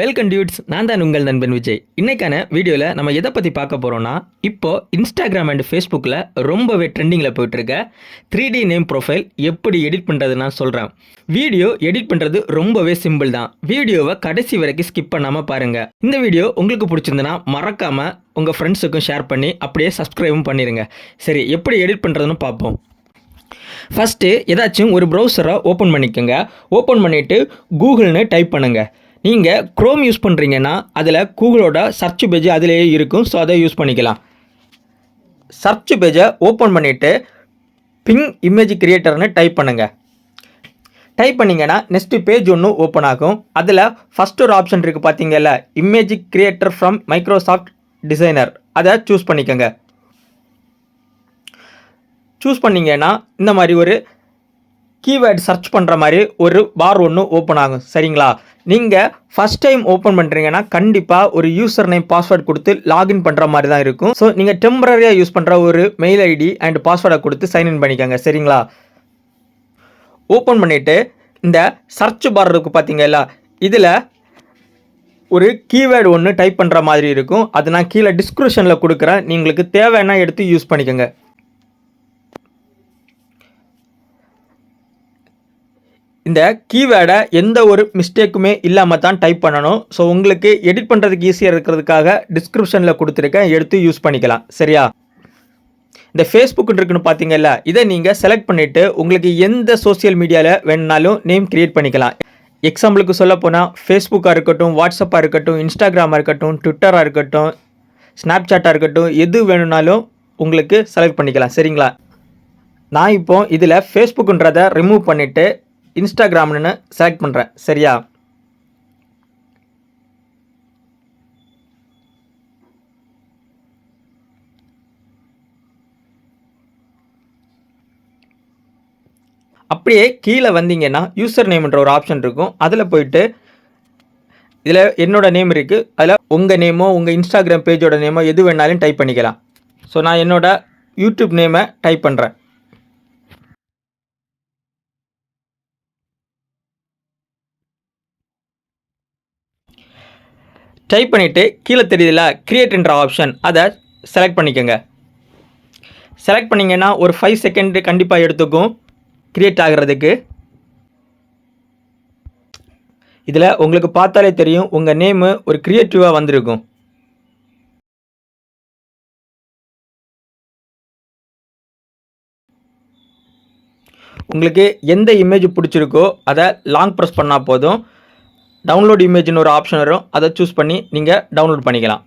Welcome dudes, நான் தான் உங்கள் நண்பன் விஜய். இன்னைக்கான வீடியோவில் நம்ம எதை பற்றி பார்க்க போகிறோம்னா, இப்போது இன்ஸ்டாகிராம் அண்ட் ஃபேஸ்புக்கில் ரொம்பவே ட்ரெண்டிங்கில் போயிட்டுருக்க 3D நேம் ப்ரொஃபைல் எப்படி எடிட் பண்ணுறது நான் சொல்கிறேன். வீடியோ எடிட் பண்ணுறது ரொம்பவே சிம்பிள் தான். வீடியோவை கடைசி வரைக்கும் ஸ்கிப் பண்ணாமல் பாருங்கள். இந்த வீடியோ உங்களுக்கு பிடிச்சிருந்துன்னா மறக்காமல் உங்கள் ஃப்ரெண்ட்ஸுக்கும் ஷேர் பண்ணி அப்படியே சப்ஸ்கிரைபும் பண்ணிடுங்க. சரி, எப்படி எடிட் பண்ணுறதுன்னு பார்ப்போம். ஃபஸ்ட்டு ஏதாச்சும் ஒரு ப்ரௌசரை ஓப்பன் பண்ணிக்கோங்க. ஓப்பன் பண்ணிவிட்டு கூகுள்னு டைப் பண்ணுங்கள். நீங்கள் க்ரோம் யூஸ் பண்ணுறீங்கன்னா அதில் கூகுளோட சர்ச் பேஜ் அதிலேயே இருக்கும். ஸோ அதை யூஸ் பண்ணிக்கலாம். சர்ச் பேஜை ஓப்பன் பண்ணிவிட்டு பிங் இமேஜ் கிரியேட்டர்னு டைப் பண்ணுங்கள். டைப் பண்ணிங்கன்னா நெக்ஸ்ட்டு பேஜ் ஒன்று ஓப்பன் ஆகும். அதில் ஃபஸ்ட் ஒரு ஆப்ஷன் இருக்குது பார்த்தீங்கல்ல, image creator from Microsoft designer, அதை சூஸ் பண்ணிக்கோங்க. சூஸ் பண்ணிங்கன்னா இந்த மாதிரி ஒரு கீவேர்டு சர்ச் பண்ணுற மாதிரி ஒரு பார் ஒன்று ஓப்பன் ஆகும். சரிங்களா? நீங்கள் ஃபஸ்ட் டைம் ஓப்பன் பண்ணுறீங்கன்னா கண்டிப்பாக ஒரு யூசர் நேம் பாஸ்வேர்டு கொடுத்து லாகின் பண்ணுற மாதிரி தான் இருக்கும். ஸோ நீங்கள் டெம்பரரியாக யூஸ் பண்ணுற ஒரு மெயில் ஐடி அண்ட் பாஸ்வேர்டை கொடுத்து சைன்இன் பண்ணிக்கோங்க. சரிங்களா? ஓப்பன் பண்ணிவிட்டு இந்த சர்ச் பார் இருக்குது பார்த்தீங்களா, இதில் ஒரு கீவேர்டு ஒன்று டைப் பண்ணுற மாதிரி இருக்கும். அது நான் கீழே டிஸ்கிரிப்ஷனில் கொடுக்குறேன். நீங்களுக்கு தேவைன்னா எடுத்து யூஸ் பண்ணிக்கோங்க. இந்த கீவேர்டை எந்த ஒரு மிஸ்டேக்குமே இல்லாமல் தான் டைப் பண்ணணும். ஸோ உங்களுக்கு எடிட் பண்ணுறதுக்கு ஈஸியாக இருக்கிறதுக்காக டிஸ்கிரிப்ஷனில் கொடுத்துருக்கேன், எடுத்து யூஸ் பண்ணிக்கலாம். சரியா? இந்த ஃபேஸ்புக் இருக்குன்னு பார்த்தீங்கல்ல, இதை நீங்கள் செலக்ட் பண்ணிவிட்டு உங்களுக்கு எந்த சோசியல் மீடியாவில் வேணுனாலும் நேம் க்ரியேட் பண்ணிக்கலாம். எக்ஸாம்பிளுக்கு சொல்ல போனால் ஃபேஸ்புக்காக இருக்கட்டும், வாட்ஸ்அப்பாக இருக்கட்டும், இன்ஸ்டாகிராமாக இருக்கட்டும், ட்விட்டராக இருக்கட்டும், ஸ்னாப்சாட்டாக இருக்கட்டும், எது வேணும்னாலும் உங்களுக்கு செலக்ட் பண்ணிக்கலாம். சரிங்களா? நான் இப்போ இதில் ஃபேஸ்புக்குன்றதை ரிமூவ் பண்ணிவிட்டு இன்ஸ்டாகிராம்னு செலக்ட் பண்ணுறேன். சரியா? அப்படியே கீழே வந்தீங்கன்னா யூசர் நேம்ன்ற ஒரு ஆப்ஷன் இருக்கும். அதில் போயிட்டு இதில் என்னோடய நேம் இருக்குது. அதில் உங்கள் நேமோ உங்கள் இன்ஸ்டாகிராம் பேஜோட நேமோ எது வேணாலும் டைப் பண்ணிக்கலாம். ஸோ நான் என்னோடய யூடியூப் நேமை டைப் பண்ணுறேன். டைப் பண்ணிவிட்டு கீழே தெரியுதுல கிரியேட்ன்ற ஆப்ஷன், அதை செலக்ட் பண்ணிக்கோங்க. செலக்ட் பண்ணிங்கன்னா ஒரு 5 செகண்ட் கண்டிப்பாக எடுத்துக்கும் கிரியேட் ஆகிறதுக்கு. இதில் உங்களுக்கு பார்த்தாலே தெரியும் உங்கள் நேமு ஒரு க்ரியேட்டிவாக வந்திருக்கும். உங்களுக்கு எந்த இமேஜ் பிடிச்சிருக்கோ அதை லாங் ப்ரெஸ் பண்ணால் போதும். டவுன்லோட் இமேஜ்னு ஒரு ஆப்ஷன் வரும். அதை சூஸ் பண்ணி நீங்கள் டவுன்லோட் பண்ணிக்கலாம்.